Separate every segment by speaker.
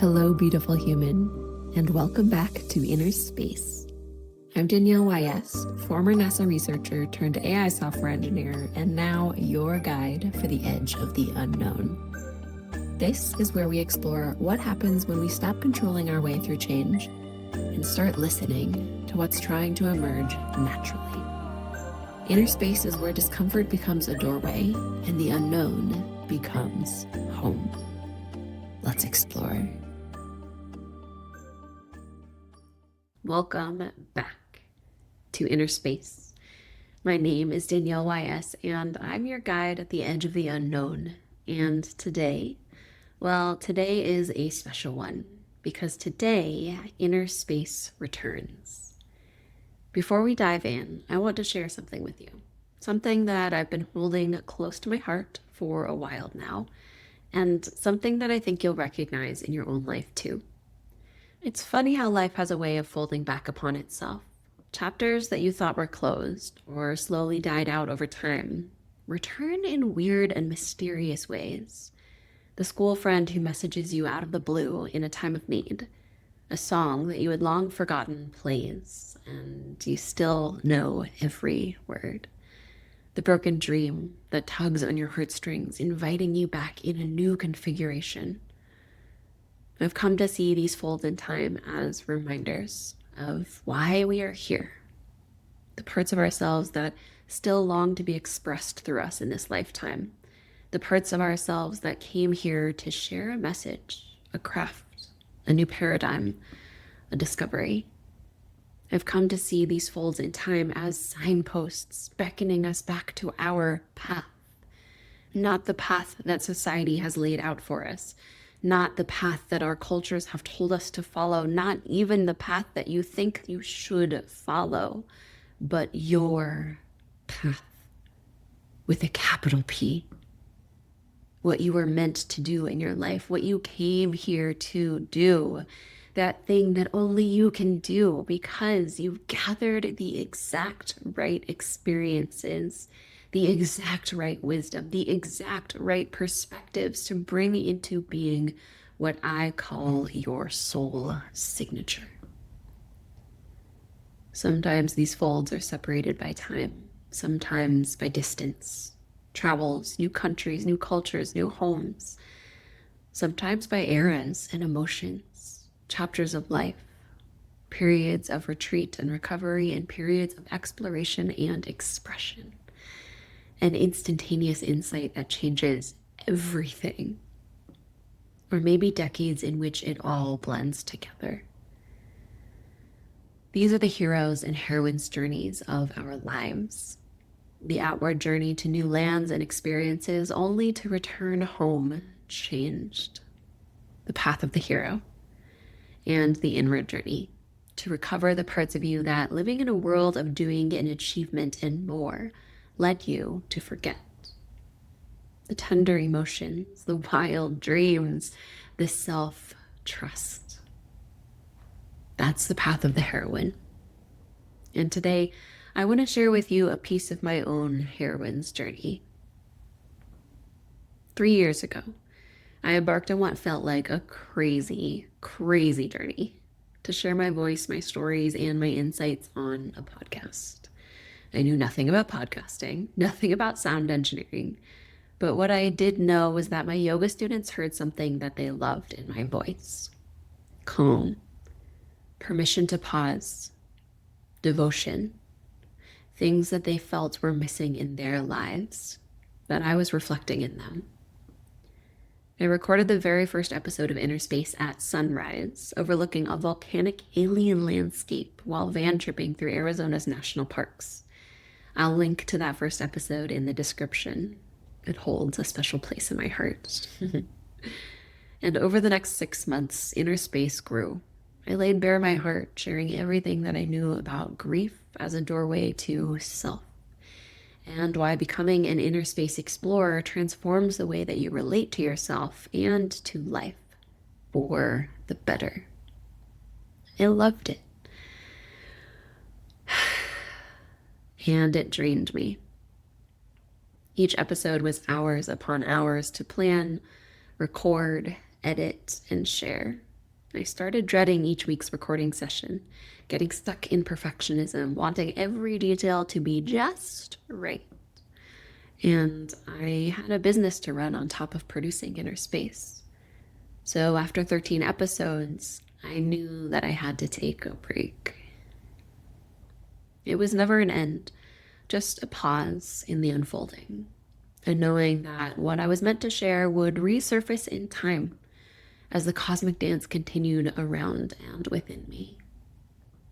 Speaker 1: Hello, beautiful human, and welcome back to Inner Space. I'm Danielle YS, former NASA researcher turned AI software engineer, and now your guide for the edge of the unknown. This is where we explore what happens when we stop controlling our way through change and start listening to what's trying to emerge naturally. Inner space is where discomfort becomes a doorway and the unknown becomes home. Let's explore. Welcome back to Inner Space. My name is Danielle YS, and I'm your guide at the edge of the unknown. And today is a special one, because today, Inner Space returns. Before we dive in, I want to share something with you. Something that I've been holding close to my heart for a while now, and something that I think you'll recognize in your own life too. It's funny how life has a way of folding back upon itself. Chapters that you thought were closed or slowly died out over time return in weird and mysterious ways. The school friend who messages you out of the blue in a time of need. A song that you had long forgotten plays, and you still know every word. The broken dream that tugs on your heartstrings, inviting you back in a new configuration. I've come to see these folds in time as reminders of why we are here. The parts of ourselves that still long to be expressed through us in this lifetime. The parts of ourselves that came here to share a message, a craft, a new paradigm, a discovery. I've come to see these folds in time as signposts beckoning us back to our path. Not the path that society has laid out for us. Not the path that our cultures have told us to follow, not even the path that you think you should follow, but your path with a capital P. What you were meant to do in your life, what you came here to do, that thing that only you can do because you've gathered the exact right experiences, the exact right wisdom, the exact right perspectives to bring into being what I call your soul signature. Sometimes these folds are separated by time, sometimes by distance, travels, new countries, new cultures, new homes, sometimes by eras and emotions, chapters of life, periods of retreat and recovery, and periods of exploration and expression. An instantaneous insight that changes everything. Or maybe decades in which it all blends together. These are the heroes and heroines' journeys of our lives. The outward journey to new lands and experiences, only to return home changed. The path of the hero. And the inward journey, to recover the parts of you that, living in a world of doing and achievement and more, led you to forget. The tender emotions, the wild dreams, the self-trust. That's the path of the heroine. And today, I want to share with you a piece of my own heroine's journey. 3 years ago, I embarked on what felt like a crazy, crazy journey to share my voice, my stories, and my insights on a podcast. I knew nothing about podcasting, nothing about sound engineering, but what I did know was that my yoga students heard something that they loved in my voice. Calm, permission to pause, devotion, things that they felt were missing in their lives, that I was reflecting in them. I recorded the very first episode of Inner Space at sunrise, overlooking a volcanic alien landscape while van tripping through Arizona's national parks. I'll link to that first episode in the description. It holds a special place in my heart. And over the next 6 months, Inner Space grew. I laid bare my heart, sharing everything that I knew about grief as a doorway to self, and why becoming an inner space explorer transforms the way that you relate to yourself and to life for the better. I loved it. And it drained me. Each episode was hours upon hours to plan, record, edit, and share. I started dreading each week's recording session, getting stuck in perfectionism, wanting every detail to be just right. And I had a business to run on top of producing Inner Space. So after 13 episodes, I knew that I had to take a break. It was never an end, just a pause in the unfolding, and knowing that what I was meant to share would resurface in time as the cosmic dance continued around and within me.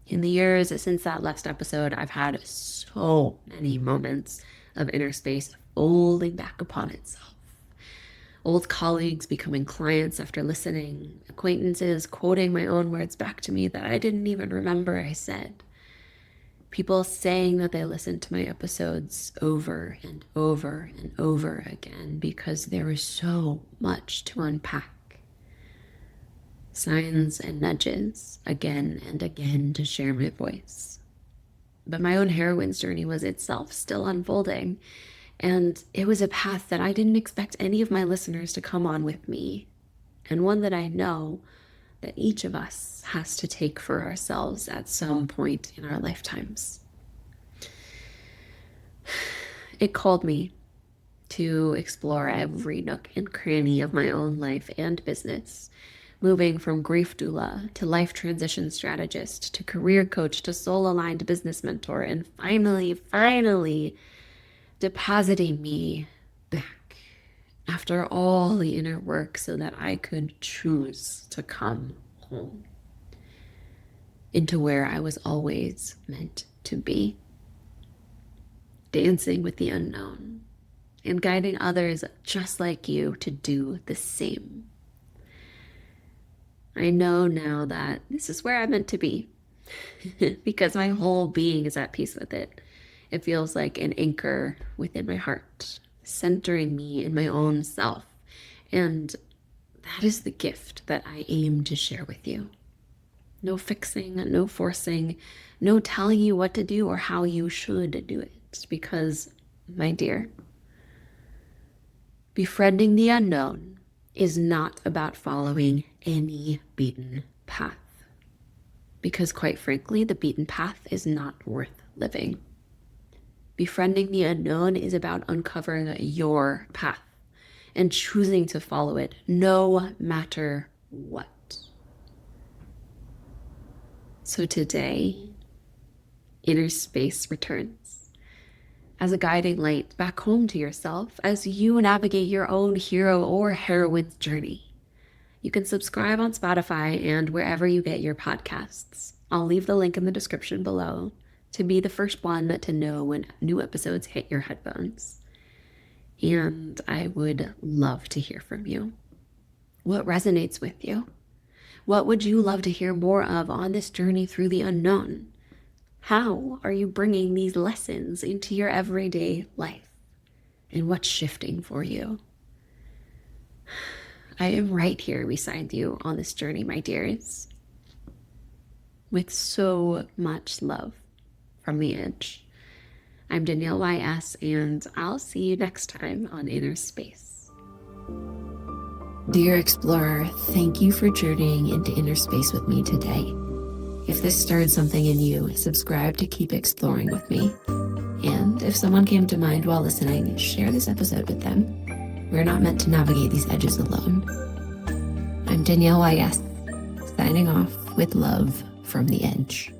Speaker 1: In the years since that last episode, I've had so many moments of inner space folding back upon itself. Old colleagues becoming clients after listening, acquaintances quoting my own words back to me that I didn't even remember I said. People saying that they listened to my episodes over and over and over again because there was so much to unpack. Signs and nudges again and again to share my voice. But my own heroine's journey was itself still unfolding, and it was a path that I didn't expect any of my listeners to come on with me, and one that I know that each of us has to take for ourselves at some point in our lifetimes. It called me to explore every nook and cranny of my own life and business, moving from grief doula to life transition strategist to career coach to soul-aligned business mentor, and finally depositing me back after all the inner work so that I could choose to come home into where I was always meant to be, dancing with the unknown and guiding others just like you to do the same. I know now that this is where I'm meant to be because my whole being is at peace with it. It feels like an anchor within my heart, centering me in my own self. And that is the gift that I aim to share with you. No fixing, no forcing, no telling you what to do or how you should do it. Because, my dear, befriending the unknown is not about following any beaten path. Because quite frankly, the beaten path is not worth living. Befriending the unknown is about uncovering your path and choosing to follow it no matter what. So today, Inner Space returns as a guiding light back home to yourself as you navigate your own hero or heroine's journey. You can subscribe on Spotify and wherever you get your podcasts. I'll leave the link in the description below to be the first one to know when new episodes hit your headphones. And I would love to hear from you. What resonates with you? What would you love to hear more of on this journey through the unknown? How are you bringing these lessons into your everyday life? And what's shifting for you? I am right here beside you on this journey, my dears, with so much love from the edge. I'm Danielle YS, and I'll see you next time on Inner Space. Dear Explorer, thank you for journeying into Inner Space with me today. If this stirred something in you, subscribe to keep exploring with me. And if someone came to mind while listening, share this episode with them. We're not meant to navigate these edges alone. I'm Danielle YS, signing off with love from the edge.